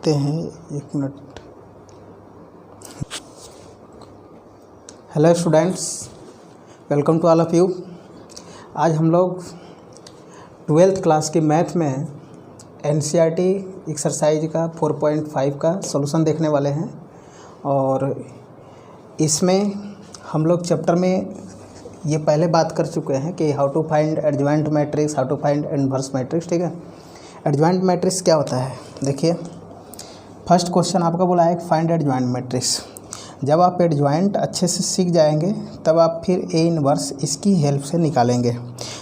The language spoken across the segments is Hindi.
देखते हैं, एक minute. Hello students, welcome to all of you. आज हम लोग 12th क्लास की मैथ में NCERT एक्सरसाइज का 4.5 का सॉल्यूशन देखने वाले हैं। और इसमें हम लोग चैप्टर में ये पहले बात कर चुके हैं कि how to find adjoint matrix, how to find inverse matrix. ठीक है, एडजॉइंट मैट्रिक्स क्या होता है? देखिए, फर्स्ट क्वेश्चन आपका बोला है फाइंड एडजॉइंट मैट्रिक्स। जब आप एडजॉइंट अच्छे से सीख जाएंगे तब आप फिर ए इनवर्स इसकी हेल्प से निकालेंगे।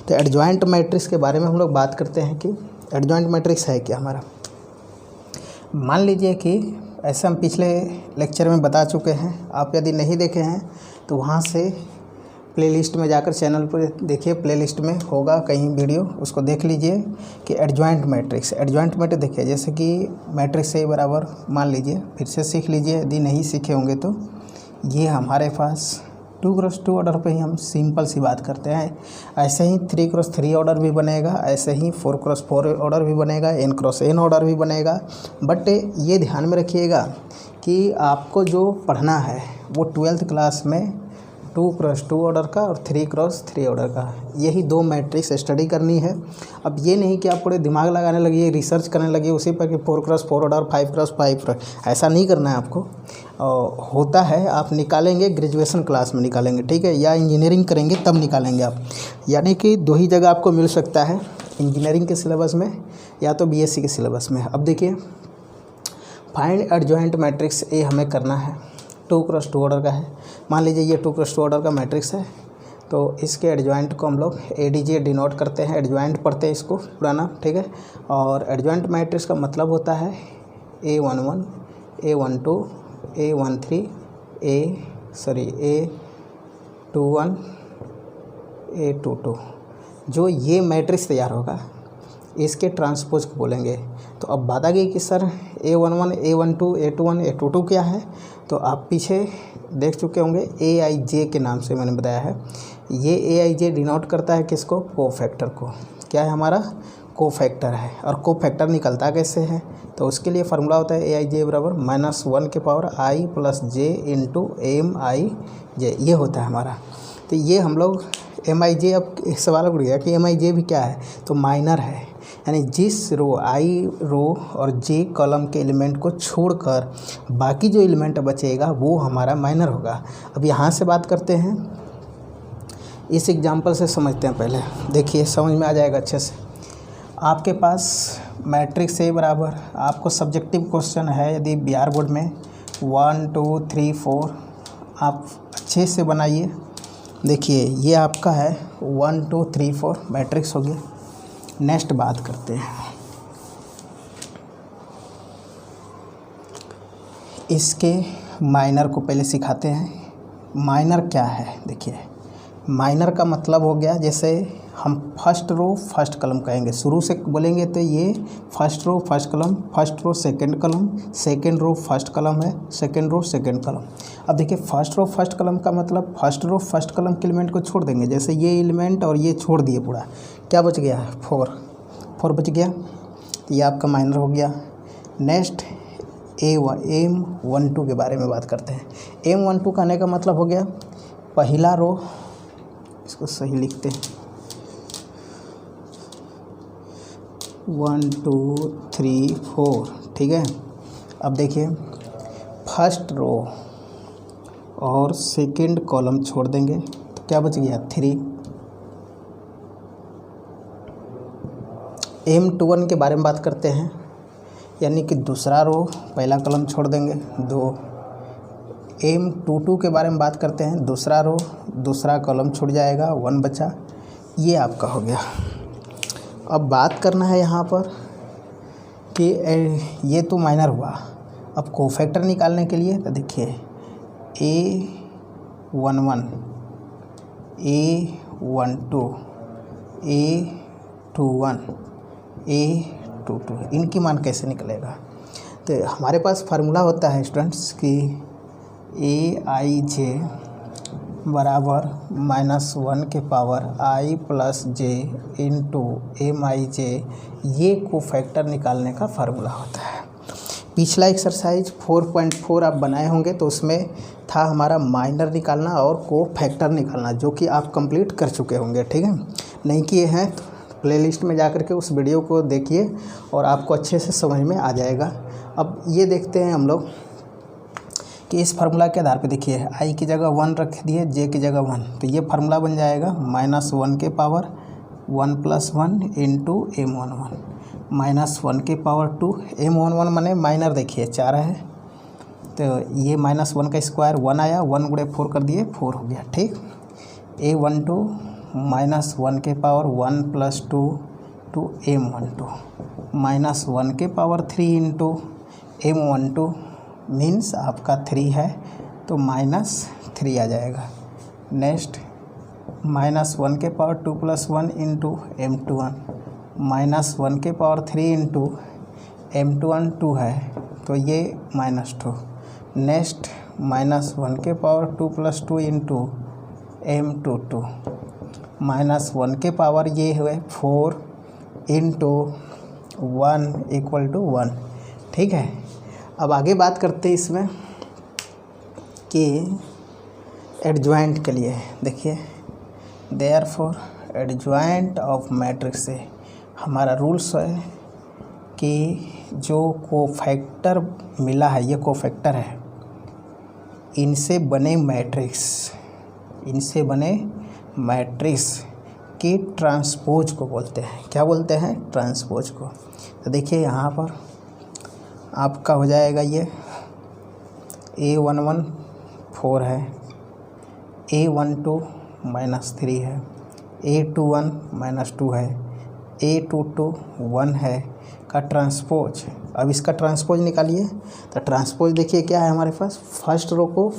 तो एडजॉइंट मैट्रिक्स के बारे में हम लोग बात करते हैं कि एडजॉइंट मैट्रिक्स है क्या हमारा। मान लीजिए कि ऐसे हम पिछले लेक्चर में बता चुके हैं, आप यदि नहीं देखे हैं तो वहाँ से प्लेलिस्ट में जाकर चैनल पर देखिए, प्लेलिस्ट में होगा कहीं वीडियो, उसको देख लीजिए कि एडजॉइंट मैट्रिक्स देखिए, जैसे कि मैट्रिक्स ए बराबर मान लीजिए, फिर से सीख लीजिए यदि नहीं सीखे होंगे तो। ये हमारे पास 2x2 ऑर्डर पे ही हम सिंपल सी बात करते हैं। ऐसे ही 3x3 ऑर्डर भी बनेगा, ऐसे ही 4x4 ऑर्डर भी बनेगा, n×n ऑर्डर भी बनेगा। बट ये ध्यान में रखिएगा कि आपको जो पढ़ना है वो 12th क्लास में 2x2 ऑर्डर का और 3x3 ऑर्डर का, यही दो मैट्रिक्स स्टडी करनी है। अब ये नहीं कि आप पूरे दिमाग लगाने लगिए, रिसर्च करने लगिए उसी पर कि 4x4 ऑर्डर, 5x5, ऐसा नहीं करना है आपको। होता है आप निकालेंगे ग्रेजुएशन क्लास में निकालेंगे, ठीक है, या इंजीनियरिंग करेंगे तब निकालेंगे आप। यानी कि दो ही जगह आपको मिल सकता है, इंजीनियरिंग के सिलेबस में या तो BSc के सिलेबस में। अब देखिए, फाइंड एडजॉइंट मैट्रिक्स ए हमें करना है, 2x2 ऑर्डर का है। मान लीजिए ये 2x2 ऑर्डर का मैट्रिक्स है, तो इसके एडजॉइंट को हम लोग ADJ डिनोट करते हैं, एडजॉइंट पढ़ते हैं इसको पुराना, ठीक है। और एडजॉइंट मैट्रिक्स का मतलब होता है A11, A12, A13, A21, A22। जो ये मैट्रिक्स तैयार होगा इसके ट्रांसपोज को बोलेंगे। तो अब बात आ गई कि sir A11, A12, A21, A22 क्या है? तो आप पीछे देख चुके होंगे, AIJ के नाम से मैंने बताया है। ये AIJ डिनोट करता है किसको? कोफैक्टर को। क्या है हमारा? कोफैक्टर है। और कोफैक्टर निकलता कैसे है? तो उसके लिए फार्मूला होता है AIJ बराबर -1 के पावर I + J × MIJ, ये होता है हमारा। तो ये हम लोग MIJ, अब एक सवाल उठ गया कि MIJ भी क्या है? तो माइनर है, यानी जिस I रो और J कॉलम के एलिमेंट को छोड़कर बाकी जो एलिमेंट बचेगा वो हमारा माइनर होगा। अब यहाँ से बात करते हैं, इस एग्जांपल से समझते हैं। पहले देखिए, समझ में आ जाएगा अच्छे से। आपके पास मैट्रिक्स ए बराबर, आपको सब्जेक्टिव क्वेश्चन है यदि बिहार बोर्ड में 1 2 3 4, आप अच्छे से बनाइए। देखिए ये आपका है 1 2 3 4 मैट्रिक्स हो गया। नेक्स्ट बात करते हैं, इसके माइनर को पहले सिखाते हैं। माइनर क्या है? देखिए, माइनर का मतलब हो गया, जैसे हम फर्स्ट रो फर्स्ट कॉलम कहेंगे, शुरू से बोलेंगे तो ये first row first column, first row second column, second row first column है, सेकंड रो सेकंड कॉलम। अब देखिए, फर्स्ट रो फर्स्ट कॉलम का मतलब फर्स्ट रो फर्स्ट कॉलम के एलिमेंट को छोड़ देंगे, जैसे ये एलिमेंट और ये छोड़ दिए, पूरा क्या बच गया? 4 बच गया। ये आपका माइनर हो गया। नेक्स्ट M12 के बारे में बात करते हैं। M12 कहने का मतलब हो गया पहला रो, इसको सही लिखते हैं, 1 2 3 4, ठीक है। अब देखिए, फर्स्ट रो और सेकंड कॉलम छोड़ देंगे तो क्या बच गया? 3। M21 के बारे में बात करते हैं, यानी कि दूसरा रो पहला कॉलम छोड़ देंगे, 2। M22 के बारे में बात करते हैं, दूसरा रो दूसरा कॉलम छूट जाएगा, 1 बचा। ये आपका हो गया। अब बात करना है यहाँ पर कि ये तो माइनर हुआ। अब कोफैक्टर निकालने के लिए तो देखिए, A11, A12, A21, A22, इनकी मान कैसे निकलेगा? तो हमारे पास फार्मूला होता है स्टूडेंट्स कि AIJ बराबर -1 के पावर I + J × MIJ, ये कोफैक्टर निकालने का फार्मूला होता है। पिछला एक्सरसाइज 4.4 आप बनाए होंगे तो उसमें था हमारा माइनर निकालना और कोफैक्टर निकालना, जो कि आप कंप्लीट कर चुके होंगे। ठीक है, नहीं किए हैं तो प्लेलिस्ट में जा कर के उस वीडियो को देखिए और आपको अच्छे से समझ में आ जाएगा। अब ये देखते हैं हम लोग कि इस फार्मूला के आधार पे देखिए आई की जगह 1 रख दिए, जे की जगह 1, तो ये फार्मूला बन जाएगा -1 के पावर 1 + 1 इंटू M11 -1 के पावर 2 M11 माने माइनर देखिए 4 है, तो ये -1 का स्क्वायर 1 आया, 1 × 4 कर दिए 4 हो गया। ठीक, A12 -1 के पावर 1 + 2 टू M12 -1 के पावर 3 इंटू M12 मीन्स आपका 3 है तो -3 आ जाएगा। नेक्स्ट -1 के पावर 2 + 1 इंटू M21 -1 के पावर 3 इंटू M21 2 है तो ये -2। नेक्स्ट -1 के पावर 2 + 2 इंटू M22 -1 के पावर ये हुए 4 इंटू 1 = 1। ठीक है, अब आगे बात करते हैं इसमें कि एडजॉइंट के लिए। देखिए देयरफॉर एडजॉइंट ऑफ मैट्रिक्स से हमारा रूल्स है कि जो कोफैक्टर मिला है, ये कोफैक्टर है, इनसे बने मैट्रिक्स के ट्रांसपोज को बोलते हैं। क्या बोलते हैं? ट्रांसपोज को। तो देखिए यहाँ पर आपका हो जाएगा ये A11 4 है, A12 -3 है, A21 -2 है, A22 1 है का ट्रांसपोज। अब इसका ट्रांसपोज निकालिए। तो ट्रांसपोज देखिए क्या है हमारे पास, फर्स्ट रो को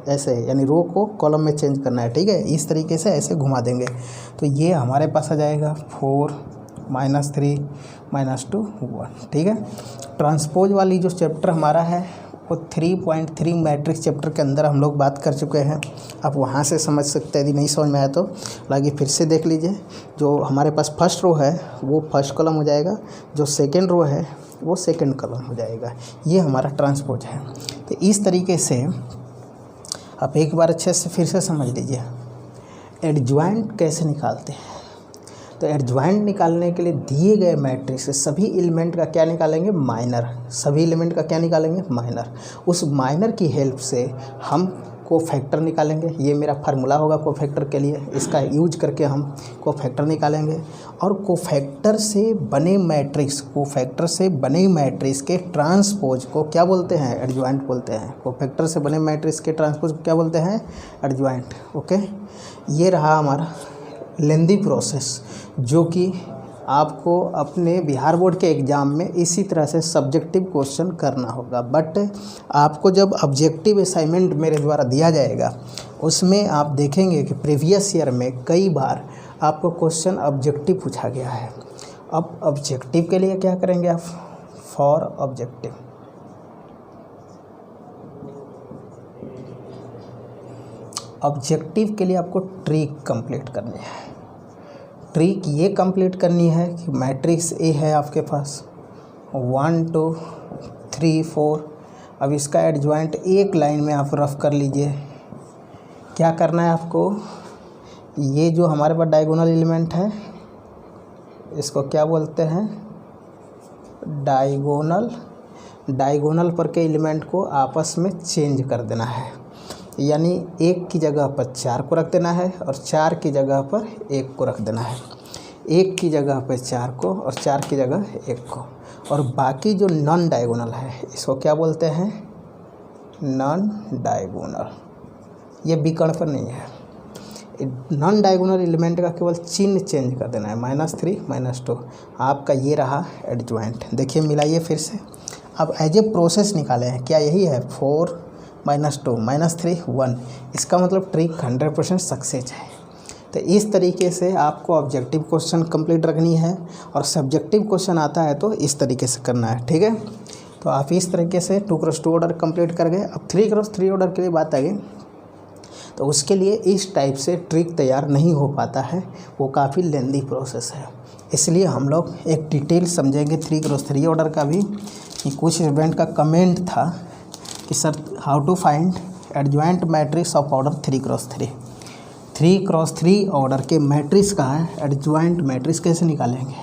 ऐसे यानी रो को कॉलम में चेंज करना है। ठीक है, इस तरीके से ऐसे घुमा देंगे तो ये हमारे पास आ जाएगा 4 -3 -2 1। ठीक है, ट्रांसपोज वाली जो चैप्टर हमारा है वो 3.3 मैट्रिक्स चैप्टर के अंदर हम लोग बात कर चुके हैं। आप वहाँ से समझ सकते हैं, यदि नहीं समझ में आया तो लाइए फिर से देख लीजिए। जो हमारे पास फर्स्ट रो है वो फर्स्ट कॉलम हो जाएगा, जो सेकंड रो है वो सेकंड कॉलम हो जाएगा। ये हमारा ट्रांसपोज है। तो इस तरीके से आप एक बार अच्छे से फिर से समझ लीजिए एडजॉइंट कैसे निकालते हैं। तो एडजॉइंट निकालने के लिए दिए गए मैट्रिक्स से सभी एलिमेंट का क्या निकालेंगे? माइनर। सभी एलिमेंट का क्या निकालेंगे? माइनर। उस माइनर की हेल्प से हम कोफैक्टर निकालेंगे। ये मेरा फार्मूला होगा कोफैक्टर के लिए, इसका यूज करके हम कोफैक्टर निकालेंगे। और कोफैक्टर से बने मैट्रिक्स के ट्रांसपोज को क्या बोलते हैं? एडजॉइंट बोलते हैं। कोफैक्टर से बने मैट्रिक्स के ट्रांसपोज को क्या बोलते हैं? एडजॉइंट। ओके, ये रहा हमारा लेंदी प्रोसेस जो कि आपको अपने बिहार बोर्ड के एग्ज़ाम में इसी तरह से सब्जेक्टिव क्वेश्चन करना होगा। बट आपको जब ऑब्जेक्टिव असाइनमेंट मेरे द्वारा दिया जाएगा उसमें आप देखेंगे कि प्रीवियस ईयर में कई बार आपको क्वेश्चन ऑब्जेक्टिव पूछा गया है। अब ऑब्जेक्टिव के लिए क्या करेंगे आप? फॉर ऑब्जेक्टिव के लिए आपको ट्रिक कंप्लीट करनी है। ट्रिक ये कंप्लीट करनी है कि मैट्रिक्स ए है आपके पास 1 2 3 4। अब इसका एडजॉइंट एक लाइन में आप रफ कर लीजिए। क्या करना है आपको? ये जो हमारे पास डायगोनल एलिमेंट है इसको क्या बोलते हैं? डायगोनल पर के एलिमेंट को आपस में चेंज कर देना है। यानी 1 की जगह पर 4 को रख देना है और 4 की जगह पर 1 को रख देना है। 1 की जगह पर 4 को और 4 की जगह 1 को। और बाकी जो नॉन डायगोनल है इसको क्या बोलते हैं? Non diagonal. ये विकर्ण पर नहीं है। नॉन डायगोनल एलिमेंट का केवल चिन्ह चेंज कर देना है, -3 -2। आपका ये रहा एडजॉइंट। देखिए मिलाइए फिर से। अब एज ए प्रोसेस निकाले हैं, क्या यही है? 4 -2 -3 1। इसका मतलब ट्रिक 100% सक्सेस है। तो इस तरीके से आपको ऑब्जेक्टिव क्वेश्चन कंप्लीट रखनी है और सब्जेक्टिव क्वेश्चन आता है तो इस तरीके से करना है। ठीक है, तो आप इस तरीके से 2x2 ऑर्डर कंप्लीट कर गए। अब 3x3 ऑर्डर के लिए बात आ गई तो उसके लिए इस टाइप से ट्रिक तैयार नहीं हो पाता है, वो काफ़ी लेंदी प्रोसेस है। इसलिए हम लोग एक डिटेल समझेंगे 3x3 ऑर्डर का भी कि कुछ स्टूडेंट का कमेंट था कि sir how to find adjoint matrix of order 3x3। 3x3 order के मैट्रिक्स का एडजॉइंट मैट्रिक्स कैसे निकालेंगे,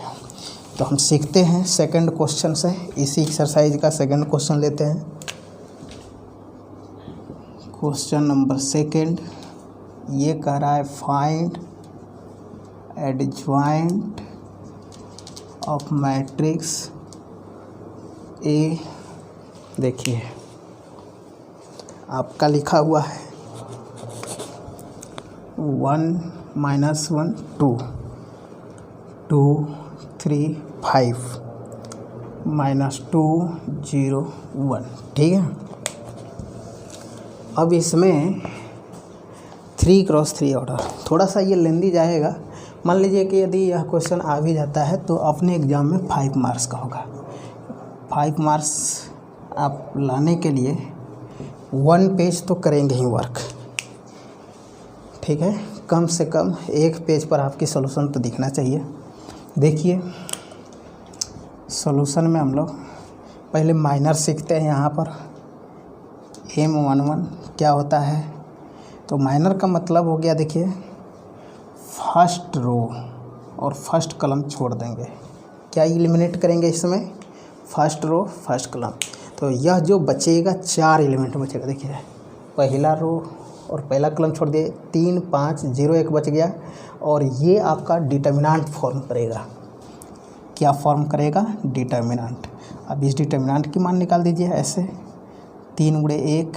तो हम सीखते हैं सेकंड क्वेश्चन से। इसी एक्सरसाइज का सेकंड क्वेश्चन लेते हैं। क्वेश्चन नंबर सेकंड ये कह रहा है find adjoint of matrix A. देखिए आपका लिखा हुआ है 1 - 1 2 2 3 5 -2 0 1। ठीक है, अब इसमें 3x3 ऑर्डर थोड़ा सा ये लेंदी जाएगा। मान लीजिए कि यदि यह क्वेश्चन आ भी जाता है तो अपने एग्ज़ाम में 5 मार्क्स का होगा। 5 मार्क्स आप लाने के लिए 1 पेज तो करेंगे ही वर्क। ठीक है, कम से कम 1 पेज पर आपकी सॉल्यूशन तो दिखना चाहिए। देखिए सॉल्यूशन में हम लोग पहले माइनर सीखते हैं। यहाँ पर M11 क्या होता है, तो माइनर का मतलब हो गया, देखिए फर्स्ट रो और फर्स्ट कॉलम छोड़ देंगे। क्या एलिमिनेट करेंगे इसमें, फर्स्ट रो फर्स्ट कॉलम। तो यह जो बचेगा 4 एलिमेंट बचेगा। देखिए पहला रो और पहला कॉलम छोड़ दिए, 3 5 0 1 बच गया। और ये आपका डिटर्मिनेंट फॉर्म करेगा। क्या फॉर्म करेगा, डिटर्मिनेंट। अब इस डिटर्मिनेंट की मान निकाल दीजिए ऐसे 3 × 1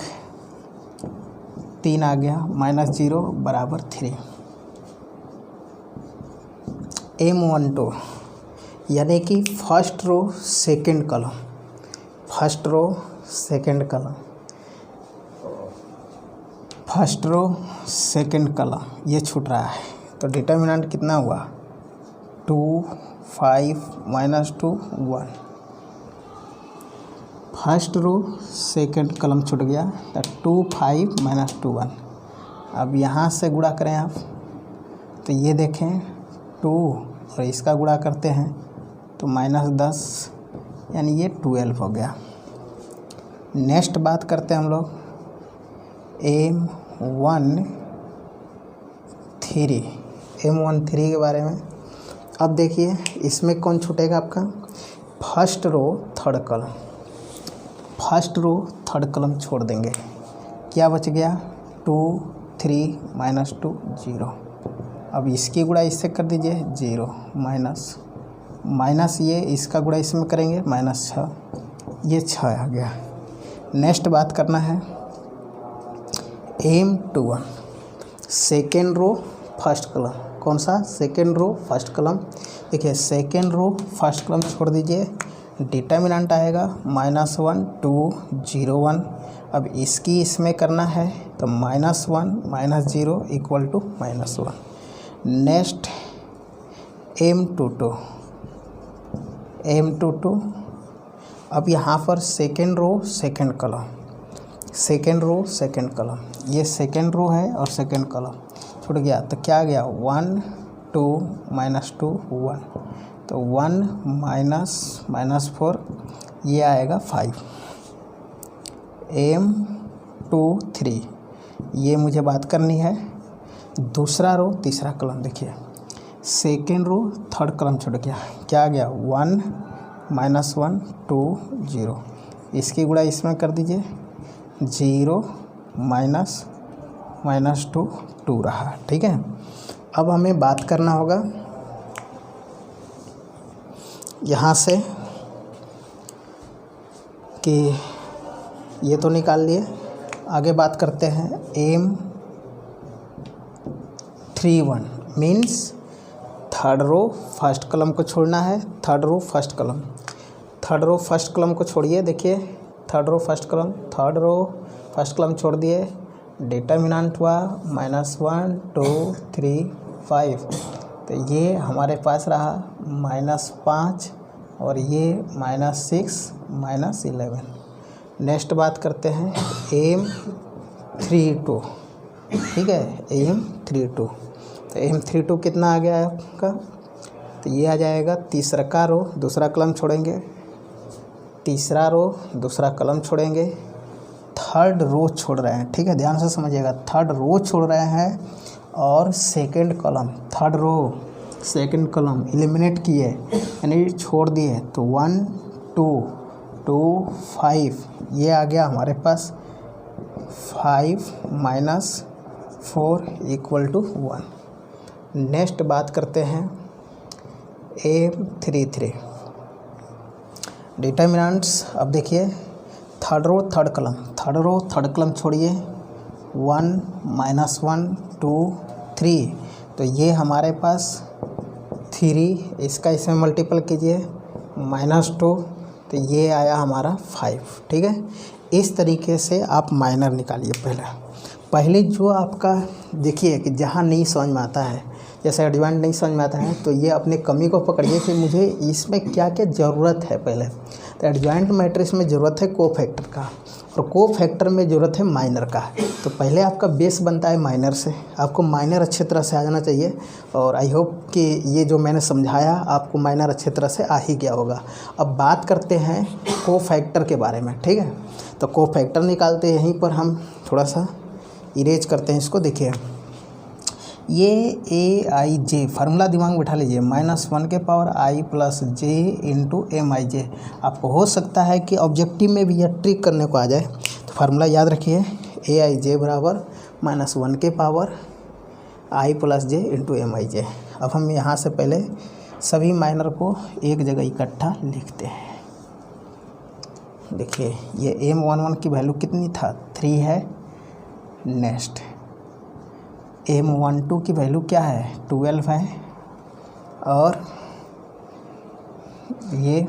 3 आ गया, -0 बराबर 3। M12 यानी कि first row second column, first row second column, first row second column ये छूट रहा है। तो डिटर्मिनेंट कितना हुआ 2 5 -2 1। फर्स्ट रो सेकंड कॉलम छूट गया तो 2 5 -2 1। अब यहाँ से गुणा करें आप तो ये देखें 2 और इसका गुणा करते हैं तो -10 यानी ये 12 हो गया। नेक्स्ट बात करते हैं हम लोग M13 के बारे में। अब देखिए इसमें कौन छूटेगा आपका, first row third column, first row third column छोड़ देंगे। क्या बच गया 2 3 -2 0। अब इसकी गुणा इससे कर दीजिए 0 माइनस ये इसका गुणा इसमें करेंगे -6, ये 6 आ गया। नेक्स्ट बात करना है M21 second row first column. कौन सा, सेकेंड रो फर्स्ट कॉलम। देखिए सेकेंड रो फर्स्ट कॉलम छोड़ दीजिए, डिटर्मिनेंट आएगा -1 2 0 1। अब इसकी इसमें करना है तो -1 -0 = -1। नेक्स्ट M22 अब यहाँ पर second row second column, second row second column, ये सेकेंड रो है और सेकेंड कॉलम छूट गया तो क्या आ गया 1 2 -2 1। तो 1 -4 ये आएगा 5। M23 ये मुझे बात करनी है दूसरा रो तीसरा कॉलम। देखिए सेकेंड रो थर्ड कॉलम छूट गया, क्या आ गया 1 -1 2 0। इसकी गुणा इसमें कर दीजिए 0 -2 2 रहा। ठीक है, अब हमें बात करना होगा यहाँ से कि ये तो निकाल लिए। आगे बात करते हैं M31 means third row first column को छोड़ना है, third row first column, third row first column को छोड़िए। देखिए third row first column, third row first column छोड़ दिए, डिटर्मिनेंट हुआ -1 2 3 5। तो ये हमारे पास रहा -5 और ये -6 -11। नेक्स्ट बात करते हैं M32। ठीक है, M32 तो M32 कितना आ गया है आपका, तो ये आ जाएगा तीसरा का रो दूसरा कॉलम छोड़ेंगे तीसरा रो, दूसरा कॉलम छोड़ेंगे, थर्ड रो छोड़ रहे हैं, ठीक है, ध्यान से समझिएगा। थर्ड रो छोड़ रहे हैं और second column, third row second column eliminate किए यानी छोड़ दिए, तो 1 2 2 5 ये आ गया हमारे पास 5 - 4 = 1। नेक्स्ट बात करते हैं M33 डिटर्मिनेंट्स। अब देखिए थर्ड रो थर्ड कॉलम छोड़िए, 1 - 1 2 3, तो ये हमारे पास 3, इसका इसमें मल्टीपल कीजिए -2, तो ये आया हमारा 5, ठीक है। इस तरीके से आप माइनर निकालिए। पहले जो आपका देखिए कि जहाँ नहीं समझ में आता है, जैसे एडजॉइंट नहीं समझ में आता है, तो ये अपने कमी को पकड़िए कि मुझे इसमें क्या क्या ज़रूरत है। पहले तो एडजॉइंट मैट्रिक्स में ज़रूरत है कोफैक्टर का, और कोफैक्टर में ज़रूरत है माइनर का। तो पहले आपका बेस बनता है माइनर से, आपको माइनर अच्छी तरह से आ जाना चाहिए। और आई होप कि ये जो मैंने समझाया आपको माइनर अच्छी तरह से आ ही गया होगा। अब बात करते हैं कोफैक्टर के बारे में, ठीक है। तो कोफैक्टर निकालते हैं, यहीं पर हम थोड़ा सा इरेज करते हैं इसको। देखिए ये AIJ फार्मूला दिमाग में बैठा लीजिए, -1 के पावर I + J × MIJ। आपको हो सकता है कि ऑब्जेक्टिव में भी यह ट्रिक करने को आ जाए, तो फार्मूला याद रखिए, AIJ = -1 के पावर I + J × MIJ। अब हम यहाँ से पहले सभी माइनर को एक जगह इकट्ठा लिखते हैं। देखिए ये M11 की वैल्यू कितनी था, 3 है। नेक्स्ट M12 की वैल्यू क्या है, 12 है। और ये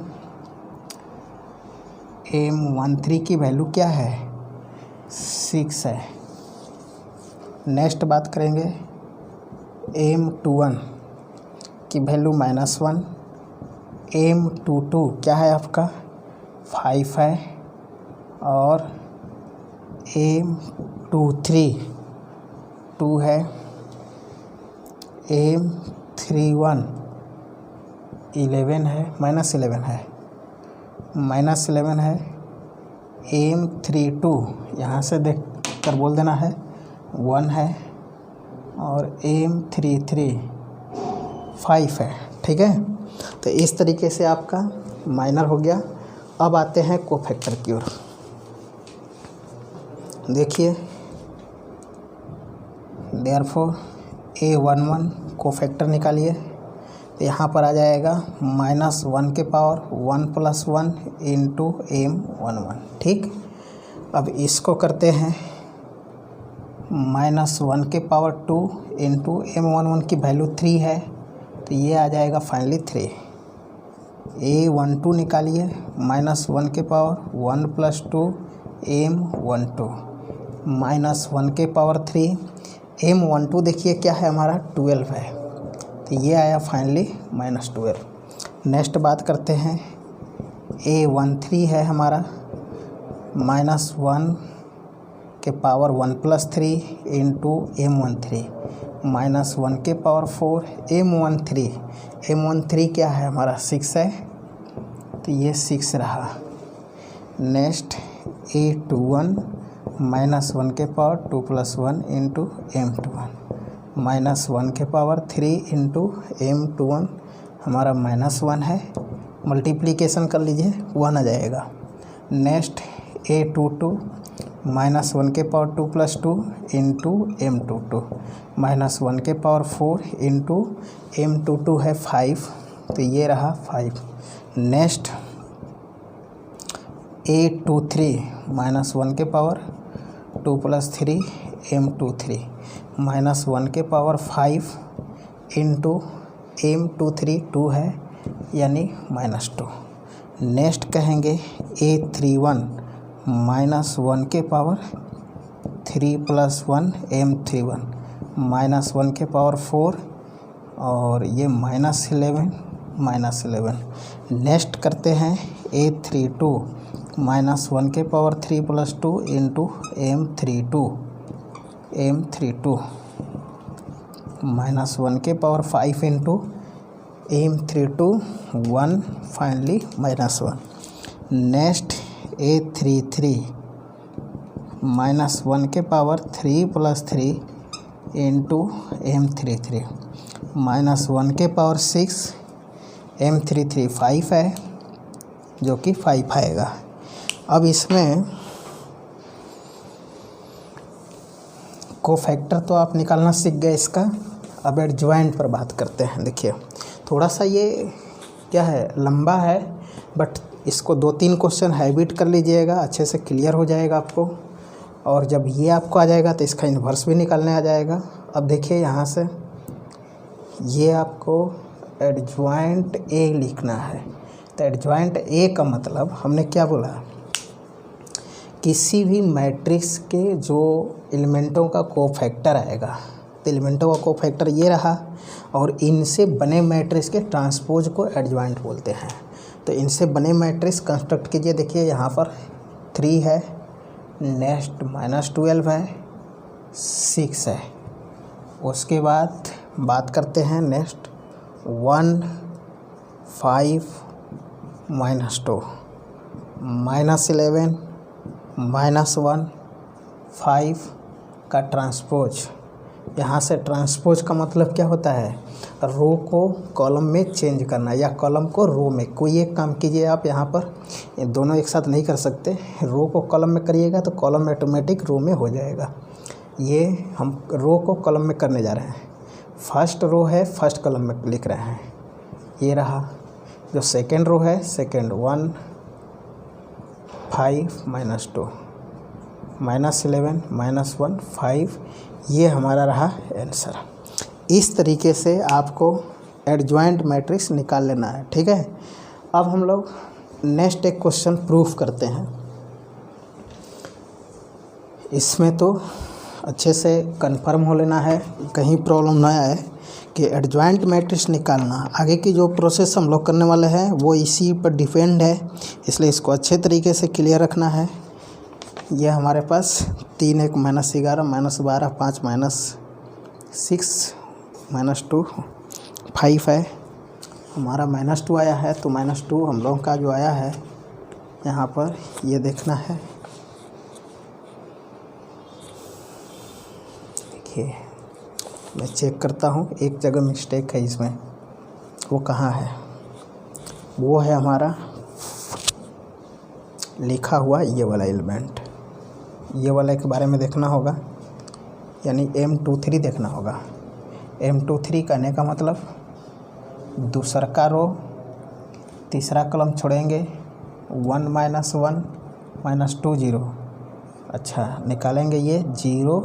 M13 की वैल्यू क्या है, 6 है। नेक्स्ट बात करेंगे M21 की वैल्यू -1, M22 क्या है आपका 5 है। और M23 2 है। M31 11 है, -11 है, -11 है। M32 यहाँ से देख कर बोल देना है 1 है। और M33 5 है, ठीक है। तो इस तरीके से आपका माइनर हो गया। अब आते हैं कोफैक्टर की ओर। देखिए देयरफॉर A11 कोफैक्टर निकालिए, तो यहाँ पर आ जाएगा -1 के पावर 1 + 1 × M11, ठीक। अब इसको करते हैं -1 के पावर 2 × M11 की वैल्यू 3 है, तो ये आ जाएगा फाइनली 3। A12 निकालिए, -1 के पावर 1 + 2 M12 -1 के पावर 3 M12 देखिए क्या है हमारा 12 है, तो ये आया फाइनली -12। नेक्स्ट बात करते हैं A13 है हमारा -1 के पावर 1 + 3 × M13 -1 के पावर 4 M13 क्या है हमारा 6 है, तो ये 6 रहा। नेक्स्ट A21 -1 के पावर 2 + 1 × M21 -1 के पावर 3 × M21 हमारा -1 है। मल्टीप्लिकेशन कर लीजिए 1 आ जाएगा। नेक्स्ट A22 -1 के पावर 2 + 2 × M22 -1 के पावर 4 × M22 है 5, तो ये रहा 5। नेक्स्ट A23 -1 के पावर 2 + 3 M23 -1 के पावर 5 × M23 2 है यानी -2। नेक्स्ट कहेंगे A31 -1 के पावर 3 + 1 M31 -1 के पावर 4 और ये -11। नेक्स्ट करते हैं A32 -1 के पावर 3 + 2 × M32 -1 के power 5 × M32 1 finally -1। Next A33 -1 के पावर 3 + 3 इंटू M33 -1 के पावर 6 M33 5 है जो कि 5 आएगा। अब इसमें कोफैक्टर तो आप निकालना सीख गए इसका। अब एडजॉइंट पर बात करते हैं। देखिए थोड़ा सा ये क्या है, लंबा है, बट इसको 2-3 क्वेश्चन हैबिट कर लीजिएगा, अच्छे से क्लियर हो जाएगा आपको। और जब ये आपको आ जाएगा तो इसका इन्वर्स भी निकालने आ जाएगा। अब देखिए यहाँ से ये आपको एडजॉइंट ए लिखना है। तो एडजॉइंट ए का मतलब हमने क्या बोला, किसी भी मैट्रिक्स के जो एलिमेंटों का कोफैक्टर आएगा, तो एलिमेंटों का कोफैक्टर ये रहा, और इनसे बने मैट्रिक्स के ट्रांसपोज को एडजॉइंट बोलते हैं। तो इनसे बने मैट्रिक्स कंस्ट्रक्ट कीजिए। देखिए यहाँ पर 3 है, नेक्स्ट -12 है, 6 है। उसके बाद बात करते हैं नेक्स्ट 1 5 -2 -11 -1 5 का ट्रांसपोज। यहाँ से ट्रांसपोज का मतलब क्या होता है, रो को कॉलम में चेंज करना या कॉलम को रो में। कोई एक काम कीजिए आप यहाँ पर, ये दोनों एक साथ नहीं कर सकते। रो को कॉलम में करिएगा तो कॉलम ऑटोमेटिक रो में हो जाएगा। ये हम रो को कॉलम में करने जा रहे हैं। फर्स्ट रो है, फर्स्ट कॉलम में लिख रहे हैं, ये रहा। जो सेकेंड रो है, सेकेंड 1 5 -2 -11 -1 5, ये हमारा रहा आंसर। इस तरीके से आपको एडजॉइंट मैट्रिक्स निकाल लेना है, ठीक है। अब हम लोग नेक्स्ट एक क्वेश्चन प्रूफ करते हैं। इसमें तो अच्छे से कंफर्म हो लेना है, कहीं प्रॉब्लम ना आए कि एडजॉइंट मैट्रिक्स निकालना। आगे की जो प्रोसेस हम लोग करने वाले हैं वो इसी पर डिपेंड है, इसलिए इसको अच्छे तरीके से क्लियर रखना है। ये हमारे पास 3 1 -11 -12 5 -6 -2 5 है। हमारा -2 आया है, तो -2 हम लोगों का जो आया है यहाँ पर ये देखना है। देखिए मैं चेक करता हूँ, एक जगह मिस्टेक है इसमें, वो कहाँ है, वो है हमारा लिखा हुआ ये वाला एलिमेंट। ये वाला के बारे में देखना होगा, यानी M23 देखना होगा। M23 कहने का मतलब दूसरा का रो, तीसरा कॉलम छोड़ेंगे, 1 -1 -2 0। अच्छा निकालेंगे ये 0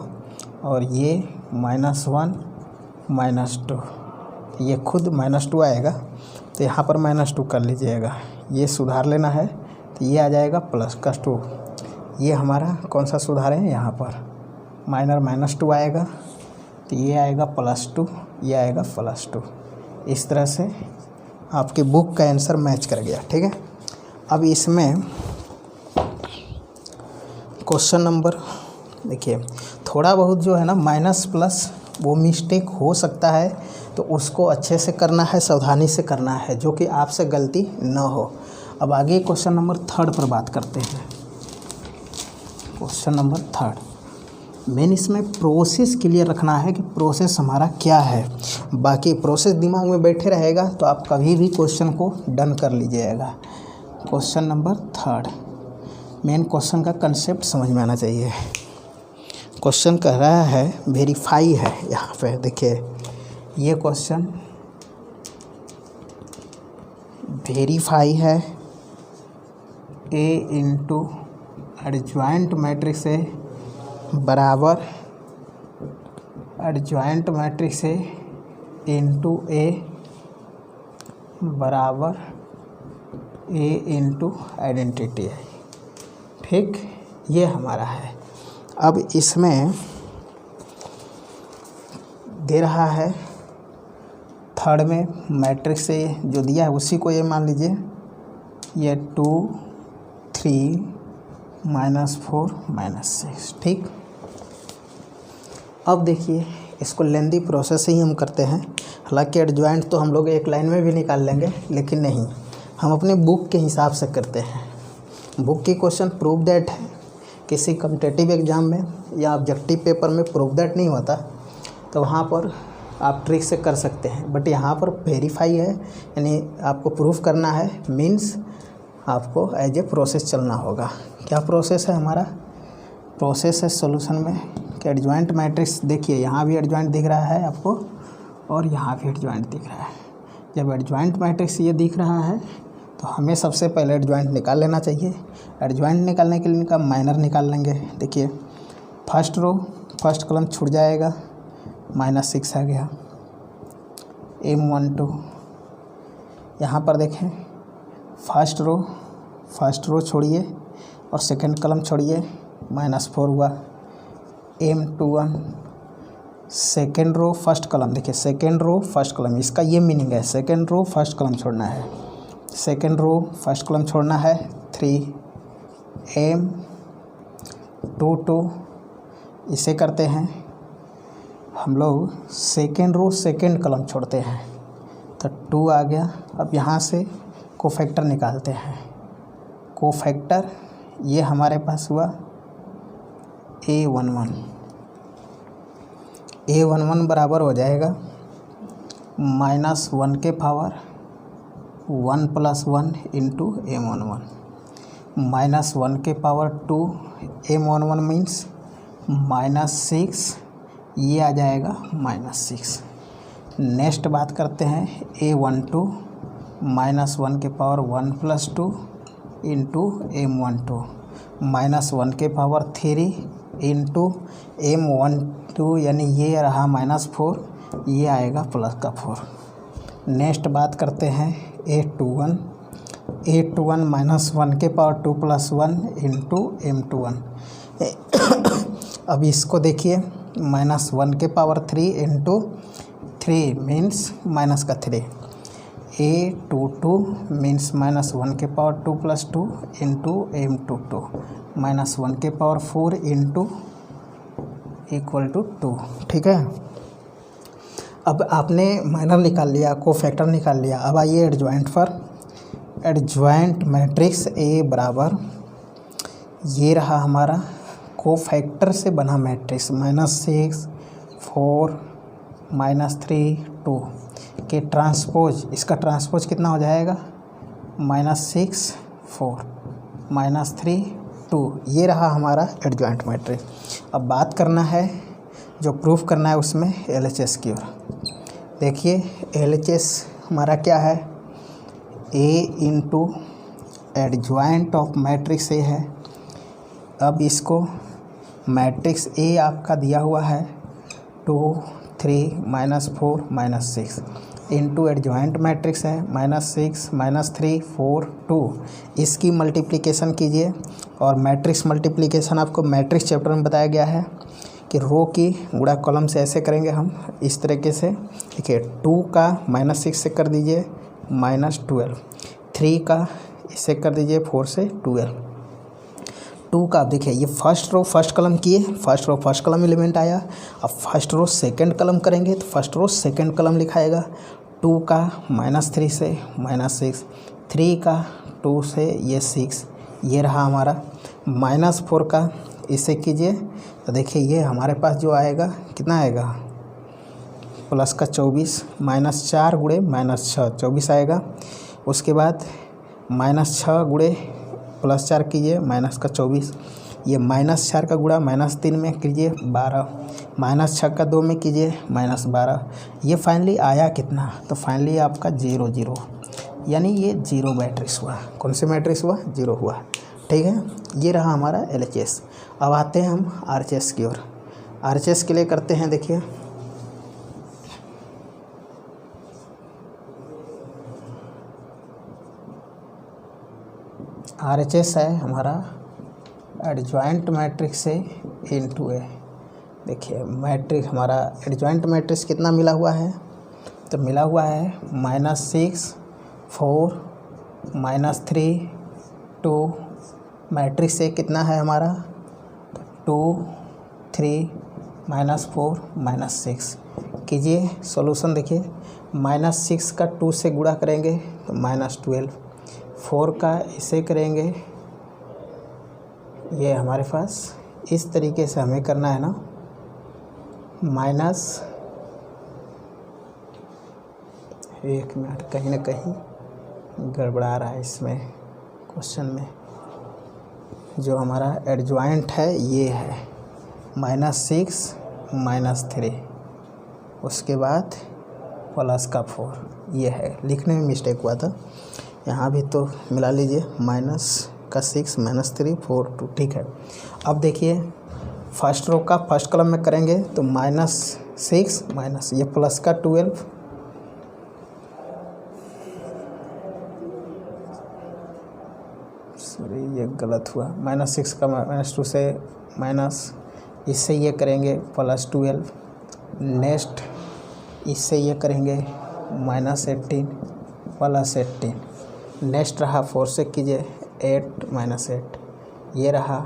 और ये -1 -2, ये खुद -2 आएगा, तो यहाँ पर -2 कर लीजिएगा। ये सुधार लेना है, तो ये आ जाएगा +2। ये हमारा कौन सा सुधार है, यहाँ पर माइनर -2 आएगा, तो ये आएगा +2, ये आएगा +2। इस तरह से आपके बुक का आंसर मैच कर गया, ठीक है। अब इसमें क्वेश्चन नंबर देखिए, थोड़ा बहुत जो है ना माइनस प्लस वो मिस्टेक हो सकता है, तो उसको अच्छे से करना है, सावधानी से करना है, जो कि आपसे गलती न हो। अब आगे क्वेश्चन नंबर 3 पर बात करते हैं। क्वेश्चन नंबर 3 मेन इसमें प्रोसेस क्लियर रखना है कि प्रोसेस हमारा क्या है। बाकी प्रोसेस दिमाग में बैठे रहेगा तो आप कभी भी क्वेश्चन को डन कर लीजिएगा। क्वेश्चन नंबर 3 मेन क्वेश्चन का कंसेप्ट समझ में आना चाहिए। क्वेश्चन कह रहा है वेरीफाई है, यहाँ पे देखिए ये क्वेश्चन वेरीफाई है A इंटू एडजॉइंट मैट्रिक्स है बराबर एडजॉइंट मैट्रिक्स है इंटू A बराबर A इंटू आइडेंटिटी है, ठीक, ये हमारा है। अब इसमें दे रहा है 3rd में मैट्रिक्स से जो दिया है उसी को ये मान लीजिए, ये 2 3 -4 -6, ठीक। अब देखिए इसको लेंदी प्रोसेस ही हम करते हैं। हालांकि एडजॉइंट तो हम लोग एक लाइन में भी निकाल लेंगे, लेकिन नहीं, हम अपने बुक के हिसाब से करते हैं। बुक की क्वेश्चन प्रूव दैट है, किसी कम्पिटिटिव एग्ज़ाम में या ऑब्जेक्टिव पेपर में प्रूव दैट नहीं होता, तो वहाँ पर आप ट्रिक से कर सकते हैं। बट यहाँ पर वेरीफाई है, यानी आपको प्रूफ करना है, मीन्स आपको एज ए प्रोसेस चलना होगा। क्या प्रोसेस है हमारा? प्रोसेस है सॉल्यूशन में कि एडजॉइंट मैट्रिक्स, देखिए यहाँ भी एडजॉइंट दिख रहा है आपको और यहाँ भी एडजॉइंट दिख रहा है। जब एडजॉइंट मैट्रिक्स ये दिख रहा है तो हमें सबसे पहले एडजॉइंट निकाल लेना चाहिए। एडजॉइंट निकालने के लिए इनका माइनर निकाल लेंगे। देखिए फर्स्ट रो फर्स्ट कॉलम छूट जाएगा, -6 आ गया, M12। यहाँ पर देखें फर्स्ट रो छोड़िए और सेकंड कॉलम छोड़िए, -4 हुआ, M21। Second row first column, देखिए सेकेंड रो फर्स्ट कॉलम, इसका ये मीनिंग है, सेकेंड रो फर्स्ट कॉलम छोड़ना है, सेकेंड रो फर्स्ट कॉलम छोड़ना है, 3 M22। इसे करते हैं हम लोग, सेकेंड रो सेकेंड कॉलम छोड़ते हैं तो 2 आ गया। अब यहाँ से कोफैक्टर निकालते हैं। कोफैक्टर ये हमारे पास हुआ A11 बराबर हो जाएगा -1 के पावर 1 + 1 इंटू M11, -1 के पावर 2 M11 मीन्स -6, ये आ जाएगा -6। नेक्स्ट बात करते हैं A12, -1 के पावर 1 + 2 इंटू M12, -1 के पावर 3 इंटू M12, यानी ये रहा -4, ये आएगा प्लस का 4। नेक्स्ट बात करते हैं A21, -1 के पावर 2 + 1 इंटू M21। अब इसको देखिए, -1 के पावर 3 इंटू 3 मीन्स माइनस का 3, A22 मीन्स -1 के पावर 2 + 2 इंटू M22, -1 के पावर 4 इंटू = 2। ठीक है, अब आपने माइनर निकाल लिया, कोफैक्टर निकाल लिया। अब आइए एडजॉइंट पर। एडजॉइंट मैट्रिक्स A बराबर, ये रहा हमारा कोफैक्टर से बना मैट्रिक्स, -6 4 -3 2 के ट्रांसपोज, इसका ट्रांसपोज कितना हो जाएगा? -6 4 -3 2। ये रहा हमारा एडजॉइंट मैट्रिक्स। अब बात करना है, जो प्रूफ करना है उसमें LHS की ओर। देखिए LHS हमारा क्या है? A into adjoint of matrix A है। अब इसको मैट्रिक्स A आपका दिया हुआ है 2 3 -4 -6 इंटू एडजॉइंट मैट्रिक्स है -6 -3 4 2। इसकी मल्टीप्लिकेशन कीजिए, और मैट्रिक्स मल्टीप्लिकेशन आपको मैट्रिक्स चैप्टर में बताया गया है कि रो की गुणा कॉलम से ऐसे करेंगे हम, इस तरीके से। देखिए 2 का -6 से कर दीजिए -12, 3 का इसे कर दीजिए 4 से 12, 2 का देखिए ये फर्स्ट रो फर्स्ट कॉलम किए, first row first column element आया। अब फर्स्ट रो सेकंड कॉलम करेंगे तो फर्स्ट रो सेकंड कॉलम लिखाएगा। 2 का -3 से -6, 3 का 2 से ये 6, ये रहा हमारा। -4 का इसे कीजिए तो देखिए ये हमारे पास जो आएगा कितना आएगा? प्लस का 24, -4 गुणे -6 24 आएगा। उसके बाद -6 गुणे +4 कीजिए, माइनस का 24, ये -4 का गुणा -3 में कीजिए 12, -6 का 2 में कीजिए -12। ये फाइनली आया कितना? तो फाइनली आपका 0 0, यानी ये 0 मैट्रिक्स हुआ। कौन से मैट्रिक्स हुआ? 0 हुआ। ठीक है, ये रहा हमारा LHS। अब आते हैं हम RHS की ओर। RHS के लिए करते हैं, देखिए RHS है हमारा एडजॉइंट मैट्रिक्स से इंटू A। देखिए मैट्रिक्स हमारा एडजॉइंट मैट्रिक्स कितना मिला हुआ है? तो मिला हुआ है -6 4 -3 2। मैट्रिक्स से कितना है हमारा? 2 3 -4 -6 कीजिए सॉल्यूशन। देखिए -6 का 2 से गुणा करेंगे तो -12, 4 का इसे करेंगे ये हमारे पास इस तरीके से हमें करना है ना, माइनस, एक मिनट, कहीं ना कहीं गड़बड़ा रहा है इसमें क्वेश्चन में। जो हमारा एडजॉइंट है ये है -6 -3, उसके बाद +4, ये है। लिखने में मिस्टेक हुआ था, यहाँ भी तो मिला लीजिए, -6 -3 4 2, ठीक है। अब देखिए फर्स्ट रो का फर्स्ट कॉलम में करेंगे तो -6 माइनस ये प्लस का 12, सॉरी ये गलत हुआ, -6 का -2 से माइनस, इससे ये करेंगे +12, नेक्स्ट इससे ये करेंगे -18 +18, नेक्स्ट रहा 4 से कीजिए 8 -8, ये रहा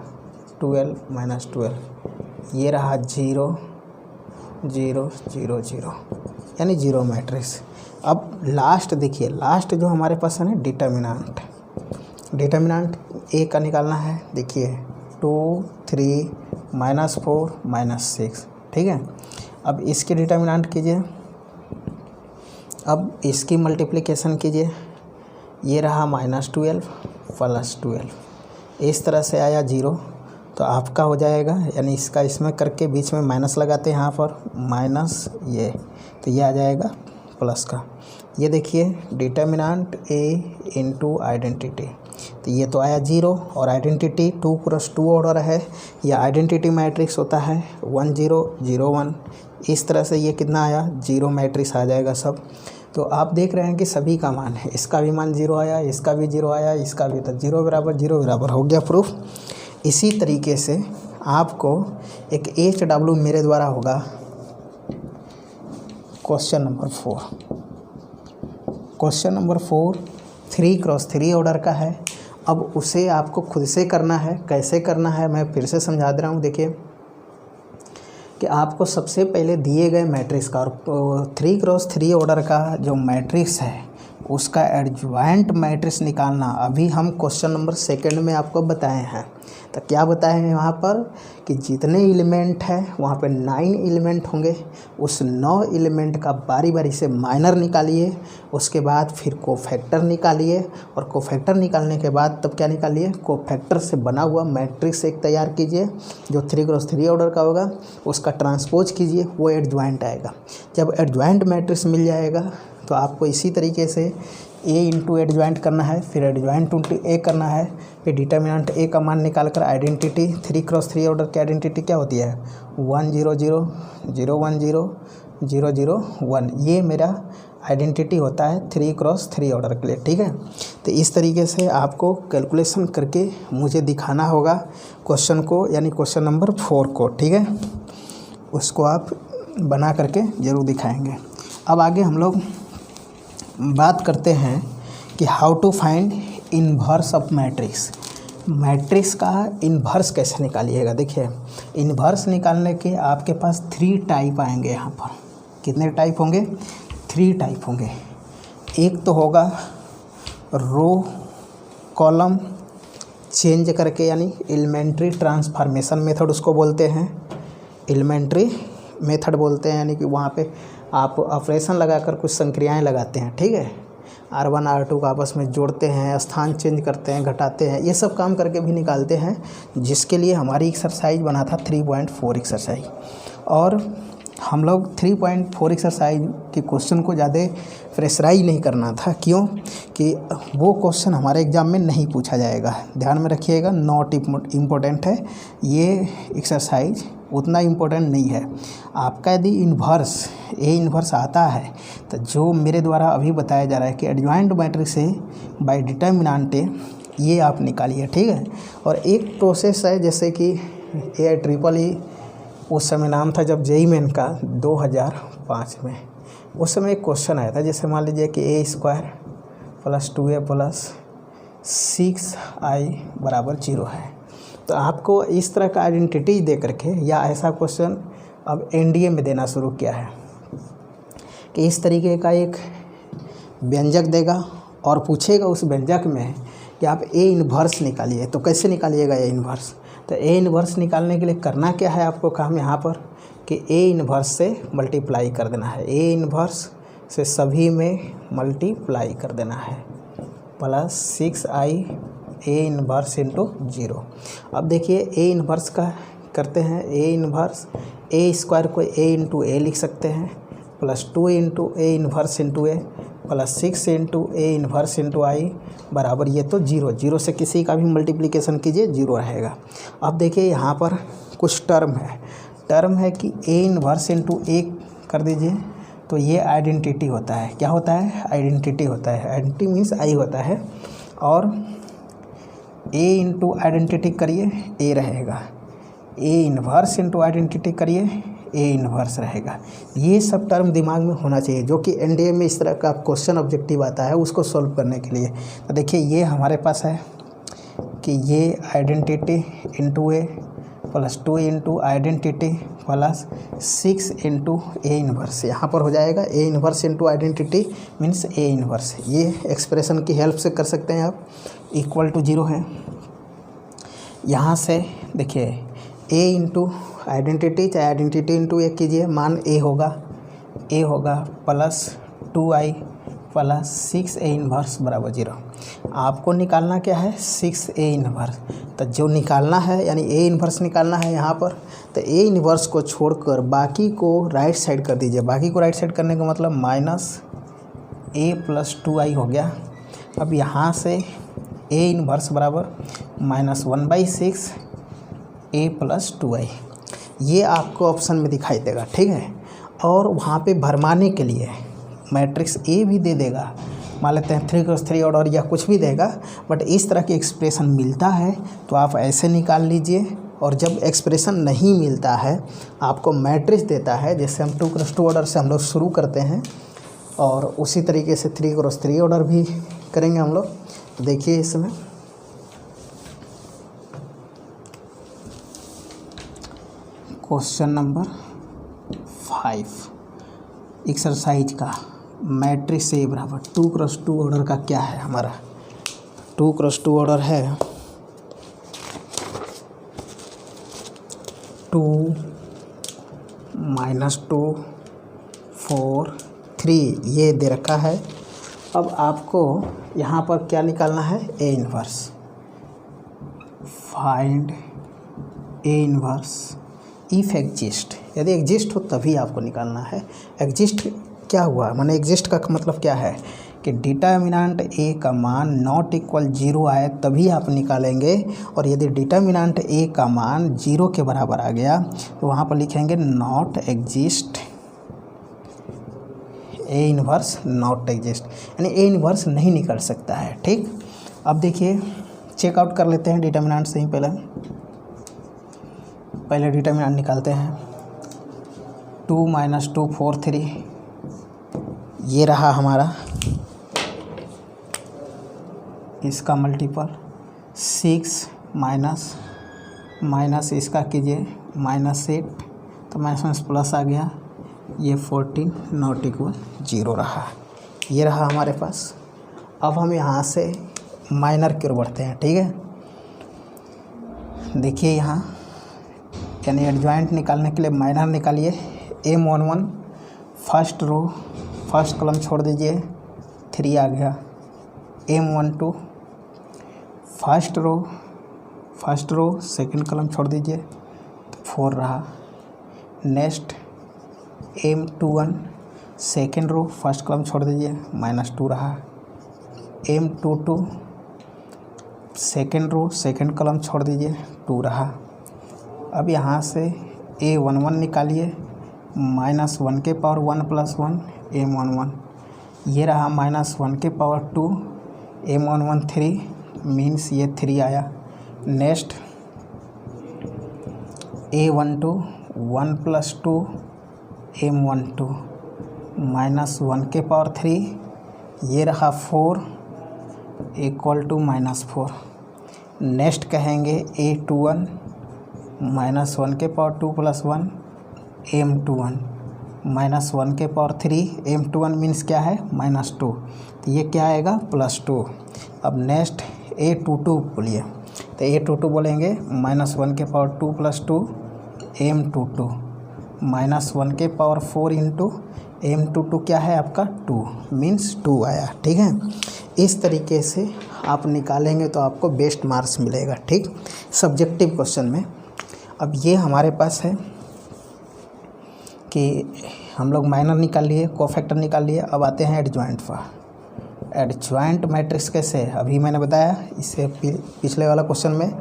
12 -12, ये रहा 0 0 0 0, यानी 0 मैट्रिक्स। अब लास्ट देखिए, लास्ट जो हमारे पास है ना डिटर्मिनेंट, डिटर्मिनेंट ए का निकालना है। देखिए 2 3 -4 -6, ठीक है। अब इसके डिटर्मिनेंट कीजिए, अब इसकी मल्टीप्लिकेशन कीजिए, ये रहा -12 +12, इस तरह से आया 0, तो आपका हो जाएगा, यानी इसका इसमें करके बीच में माइनस लगाते हैं यहाँ पर, माइनस ये, तो ये आ जाएगा प्लस का। ये देखिए डिटर्मिनेंट ए इंटू आइडेंटिटी, तो ये तो आया 0, और आइडेंटिटी 2 × 2 ऑर्डर है, या आइडेंटिटी मैट्रिक्स होता है 1 0 0 1, इस तरह से ये कितना आया 0 मैट्रिक्स आ जाएगा सब। तो आप देख रहे हैं कि सभी का मान है, इसका भी मान 0 आया, इसका भी 0 आया, इसका भी, तो 0 बराबर हो गया प्रूफ। इसी तरीके से आपको एक HW मेरे द्वारा होगा question number 4, question number 4 3 × 3 order का है। अब उसे आपको खुद से करना है, कैसे करना है मैं फिर से समझा दे रहा हूँ। देखिए कि आपको सबसे पहले दिए गए मैट्रिक्स का, और 3 × 3 ऑर्डर का जो मैट्रिक्स है उसका एडजॉइंट मैट्रिक्स निकालना अभी हम क्वेश्चन नंबर 2 में आपको बताए हैं। तो क्या बताए हैं वहाँ पर कि जितने एलिमेंट हैं वहाँ पे 9 एलिमेंट होंगे, उस 9 एलिमेंट का बारी बारी से माइनर निकालिए, उसके बाद फिर कोफैक्टर निकालिए, और कोफैक्टर निकालने के बाद तब क्या निकालिए, कोफैक्टर से बना हुआ मैट्रिक्स एक तैयार कीजिए जो 3 × 3 ऑर्डर का होगा, उसका ट्रांसपोज कीजिए, वो एडजॉइंट आएगा। जब एडजॉइंट मैट्रिक्स मिल जाएगा तो आपको इसी तरीके से ए इंटू एडजॉइंट करना है, फिर एडजॉइंट इंटू ए करना है, फिर डिटर्मिनेंट ए का मान निकाल कर आइडेंटिटी 3 × 3 ऑर्डर की आइडेंटिटी क्या होती है 1 0 0 0 1 0 0 0 1, ये मेरा आइडेंटिटी होता है 3 × 3 ऑर्डर के लिए, ठीक है। तो इस तरीके से आपको कैलकुलेशन करके मुझे दिखाना होगा क्वेश्चन को, यानी क्वेश्चन नंबर 4 को, ठीक है। उसको आप बना करके ज़रूर दिखाएंगे। अब आगे हम लोग बात करते हैं कि how to find inverse of matrix. Matrix का इन्वर्स कैसे निकालिएगा। देखिए इन्वर्स निकालने के आपके पास 3 टाइप आएंगे यहाँ पर। कितने टाइप होंगे 3 टाइप होंगे। एक तो होगा रो कॉलम चेंज करके, यानी एलिमेंट्री ट्रांसफॉर्मेशन मेथड उसको बोलते हैं, एलिमेंट्री मेथड बोलते हैं, यानी कि वहाँ पे आप ऑपरेशन लगाकर कुछ संक्रियाएं लगाते हैं, ठीक है। R1 R2 को आपस में जोड़ते हैं, स्थान चेंज करते हैं, घटाते हैं, ये सब काम करके भी निकालते हैं, जिसके लिए हमारी एक्सरसाइज बना था 3.4 एक्सरसाइज। और हम लोग 3.4 एक्सरसाइज के क्वेश्चन को ज़्यादा प्रेशराइज नहीं करना था, क्यों कि वो क्वेश्चन हमारे एग्ज़ाम में नहीं पूछा जाएगा। ध्यान में रखिएगा, नॉट इम्पोर्टेंट है ये एक्सरसाइज, उतना इम्पोर्टेंट नहीं है। आपका यदि इन्वर्स ए इन्वर्स आता है तो जो मेरे द्वारा अभी बताया जा रहा है कि एडजॉइंट मैट्रिक्स है बाय डिटर्मिनेंट ए, ये आप निकालिए, ठीक है। और एक प्रोसेस है जैसे कि AIEEE उस समय नाम था जब JEE मेन का 2005 में, उस समय एक क्वेश्चन आया था, जैसे मान लीजिए कि A² + 2A + 6I = 0 है। तो आपको इस तरह का आइडेंटिटी दे करके, या ऐसा क्वेश्चन अब NDA में देना शुरू किया है कि इस तरीके का एक व्यंजक देगा और पूछेगा उस व्यंजक में कि आप A इन्वर्स निकालिए। तो कैसे निकालिएगा A इन्वर्स, तो ए इन्वर्स निकालने के लिए करना क्या है आपको काम यहाँ पर कि ए इन्वर्स से मल्टीप्लाई कर देना है। ए इन्वर्स से सभी में मल्टीप्लाई कर देना है प्लस 6i ए इन्वर्स इंटू 0। अब देखिए ए इन्वर्स का करते हैं। ए इन्वर्स ए स्क्वायर को ए इंटू ए लिख सकते हैं plus 2 into A inverse into A plus 6 into A inverse into आई बराबर ये तो 0 से किसी का भी मल्टीप्लिकेशन कीजिए 0 रहेगा। अब देखिए यहाँ पर कुछ टर्म है कि ए इन्वर्स इंटू ए कर दीजिए तो ये आइडेंटिटी होता है। क्या होता है? आइडेंटिटी होता है। आइडेंटिटी मीन्स आई होता है और ए इंटू आइडेंटिटी करिए ए रहेगा, ए इन्वर्स इंटू आइडेंटिटी करिए ए इन्वर्स रहेगा। ये सब टर्म दिमाग में होना चाहिए जो कि एनडीए में इस तरह का क्वेश्चन ऑब्जेक्टिव आता है उसको सॉल्व करने के लिए। तो देखिए ये हमारे पास है कि ये identity into A plus 2 into identity plus 6 into A inverse, यहाँ पर हो जाएगा A inverse into identity means A inverse. ये एक्सप्रेशन की हेल्प से कर सकते हैं आप। इक्वल टू 0 है। यहाँ से देखिए ए इंटू आइडेंटिटी चाहे आइडेंटिटी इंटू ए कीजिए, मान ए होगा plus 2i plus 6 A inverse बराबर 0। आपको निकालना क्या है? 6 ए इन्वर्स। तो जो निकालना है यानी ए इन्वर्स निकालना है यहाँ पर, तो ए इन्वर्स को छोड़कर बाकी को राइट साइड कर दीजिए। बाकी को राइट साइड करने का मतलब माइनस ए प्लस 2i हो गया। अब यहाँ से ए इन्वर्स बराबर -1/6 ए प्लस 2i, ये आपको ऑप्शन में दिखाई देगा, ठीक है। और वहाँ पे भरमाने के लिए मैट्रिक्स ए भी दे देगा, मान लेते हैं 3x3 ऑर्डर या कुछ भी देगा, बट इस तरह की एक्सप्रेशन मिलता है तो आप ऐसे निकाल लीजिए। और जब एक्सप्रेशन नहीं मिलता है, आपको मैट्रिक्स देता है, जैसे हम 2x2 ऑर्डर से हम लोग शुरू करते हैं और उसी तरीके से 3x3 ऑर्डर भी करेंगे हम लोग। तो देखिए इसमें क्वेश्चन नंबर 5 एक्सरसाइज का मैट्रिक्स ए बराबर 2x2 ऑर्डर का क्या है हमारा? 2x2 ऑर्डर है 2 -2 4 3, ये दे रखा है। अब आपको यहाँ पर क्या निकालना है? A inverse. Find A inverse if exist, यदि एग्जिस्ट हो तभी आपको निकालना है। एग्जिस्ट क्या हुआ? माने एग्जिस्ट का मतलब क्या है कि डिटर्मिनेंट ए का मान नॉट इक्वल 0 आए तभी आप निकालेंगे। और यदि डिटर्मिनेंट ए का मान 0 के बराबर आ गया तो वहाँ पर लिखेंगे not exist A inverse not exist, यानी ए इन्वर्स नहीं निकल सकता है, ठीक। अब देखिए चेकआउट कर लेते हैं डिटर्मिनेंट से ही। पहले डिटर्मिनेंट निकालते हैं। 2 - 2 4 3, ये रहा हमारा, इसका मल्टीपल 6 माइनस इसका कीजिए -8, तो माइनस प्लस आ गया, ये 14 नॉट इक्वल 0 रहा। ये रहा हमारे पास। अब हम यहाँ से माइनर की ओर बढ़ते हैं, ठीक है। देखिए यहाँ यानी एडजॉइंट निकालने के लिए माइनर निकालिए। M11 first row first column छोड़ दीजिए, 3 आ गया। M12 first row second column छोड़ दीजिए, 4 रहा। Next M21 second row first column छोड़ दीजिए, -2 रहा। M22 second row second column छोड़ दीजिए, 2 रहा। अब यहाँ से A11 निकालिए, -1 के पावर 1 + 1 M11, ये रहा -1 के पावर 2 M11 3 मीन्स ये 3 आया। नेक्स्ट A12 1 + 2 M12 -1 के पावर 3, ये रहा 4 = -4। नेक्स्ट कहेंगे A21 -1 के पावर 2 + 1 M21 -1 के पावर 3 M21 मीन्स क्या है? -2, तो ये क्या आएगा? +2। अब नेक्स्ट A22 बोलिए, तो a22 बोलेंगे -1 के पावर 2 + 2 m22 -1 के पावर 4 इंटू m22 क्या है आपका 2 मीन्स 2 आया। ठीक है, इस तरीके से आप निकालेंगे तो आपको बेस्ट मार्क्स मिलेगा। ठीक, सब्जेक्टिव क्वेश्चन में। अब ये हमारे पास है कि हम लोग माइनर निकाल लिए, कोफैक्टर निकाल लिए, अब आते हैं एडजॉइंट पर। एडजॉइंट मैट्रिक्स कैसे, अभी मैंने बताया इससे पिछले वाला क्वेश्चन में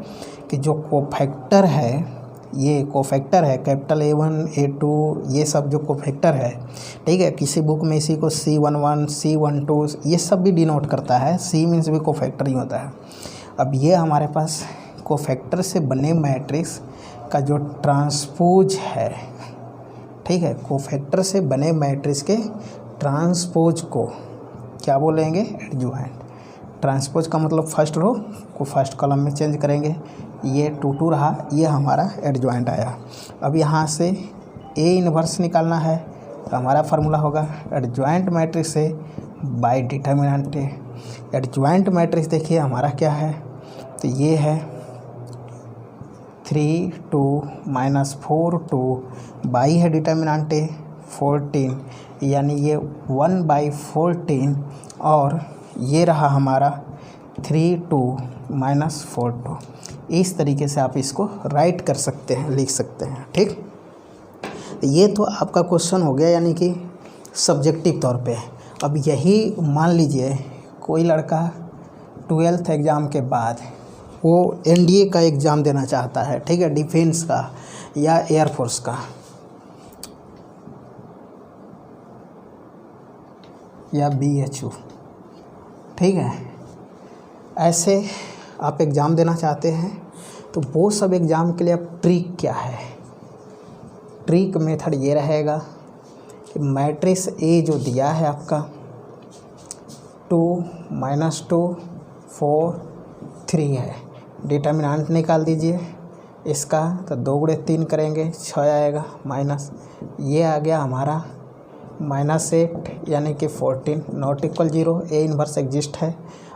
कि जो कोफैक्टर है, ये कोफैक्टर है कैपिटल A1 A2 ये सब जो कोफैक्टर है, ठीक है, किसी बुक में इसी को C11 C12 ये सब भी डिनोट करता है, C मीन्स भी कोफैक्टर ही होता है। अब ये हमारे पास कोफैक्टर से बने मैट्रिक्स का जो ट्रांसपोज है, ठीक है, कोफैक्टर से बने मैट्रिक्स के ट्रांसपोज को क्या बोलेंगे, एडजॉइंट। ट्रांसपोज का मतलब फर्स्ट रो को फर्स्ट कॉलम में चेंज करेंगे, ये 2 रहा, ये हमारा एडजॉइंट आया। अब यहाँ से A इन्वर्स निकालना है तो हमारा फार्मूला होगा एडजॉइंट मैट्रिक्स से bye determinant A। Adjoint matrix देखिए हमारा क्या है, तो ये है 3 2 -4 2 बाई है डिटर्मिनेंट A 14, यानी ये 1/14 और ये रहा हमारा 3 2 -4 2। इस तरीके से आप इसको राइट कर सकते हैं, लिख सकते हैं। ठीक, ये तो आपका क्वेश्चन हो गया, यानी कि सब्जेक्टिव तौर पे। अब यही मान लीजिए कोई लड़का 12th एग्ज़ाम के बाद वो NDA का एग्ज़ाम देना चाहता है, ठीक है, डिफेंस का या एयरफोर्स का, या BHU, ठीक है, ऐसे आप एग्ज़ाम देना चाहते हैं तो वो सब एग्ज़ाम के लिए अब ट्रिक क्या है, ट्रिक मेथड ये रहेगा कि मैट्रिक्स A जो दिया है आपका 2 -2 4 3 है, डिटर्मिनेंट निकाल दीजिए इसका, तो 2 × 3 करेंगे 6 आएगा, माइनस ये आ गया हमारा -8 यानी कि 14 not equal 0, A inverse exist है।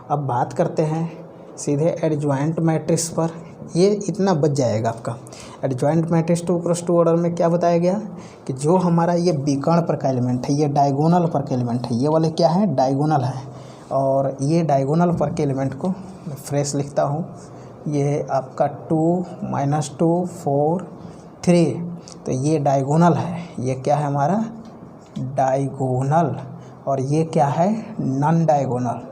अब बात करते हैं सीधे एडजॉइंट मैट्रिक्स पर, ये इतना बच जाएगा आपका। एडजॉइंट मैट्रिक्स 2 × 2 ऑर्डर में क्या बताया गया कि जो हमारा ये विकर्ण पर का एलिमेंट है, ये डायगोनल पर का एलिमेंट है, ये वाले क्या है, डायगोनल है, और ये डायगोनल पर के एलिमेंट को मैं फ्रेश लिखता हूँ, ये आपका 2 -2 4 3, तो ये डायगोनल है, ये क्या है हमारा डायगोनल, और ये क्या है नॉन डायगोनल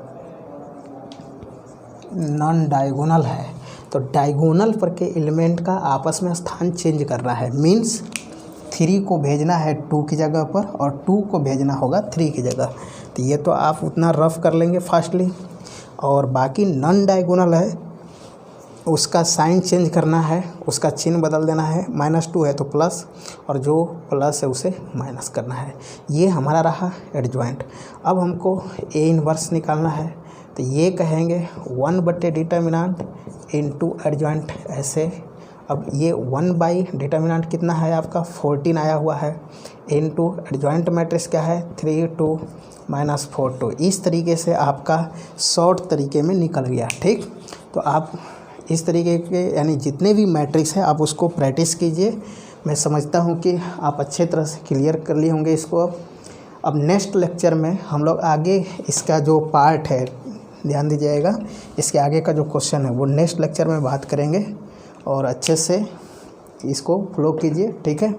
है। तो डायगोनल पर के एलिमेंट का आपस में स्थान चेंज कर रहा है, मीन्स 3 को भेजना है 2 की जगह पर और 2 को भेजना होगा 3 की जगह। तो ये तो आप उतना रफ कर लेंगे फास्टली, और बाकी नॉन डायगोनल है उसका साइन चेंज करना है, उसका चिन्ह बदल देना है, -2 है तो प्लस, और जो प्लस है उसे माइनस करना है। ये हमारा रहा एडजॉइंट। अब हमको A इन्वर्स निकालना है, तो ये कहेंगे 1/डिटर्मिनेंट इंटू एडजॉइंट ऐसे। अब ये 1/डिटर्मिनेंट कितना है आपका 14 आया हुआ है, इंटू एडजॉइंट मैट्रिक्स क्या है 3 2 -4 2। इस तरीके से आपका शॉर्ट तरीके में निकल गया। ठीक, तो आप इस तरीके के यानी जितने भी मैट्रिक्स हैं आप उसको प्रैक्टिस कीजिए। मैं समझता हूँ कि आप अच्छे तरह से क्लियर कर लिए होंगे इसको। अब नेक्स्ट लेक्चर में हम लोग आगे इसका जो पार्ट है, ध्यान दीजिएगा, इसके आगे का जो क्वेश्चन है वो नेक्स्ट लेक्चर में बात करेंगे, और अच्छे से इसको फॉलो कीजिए। ठीक है।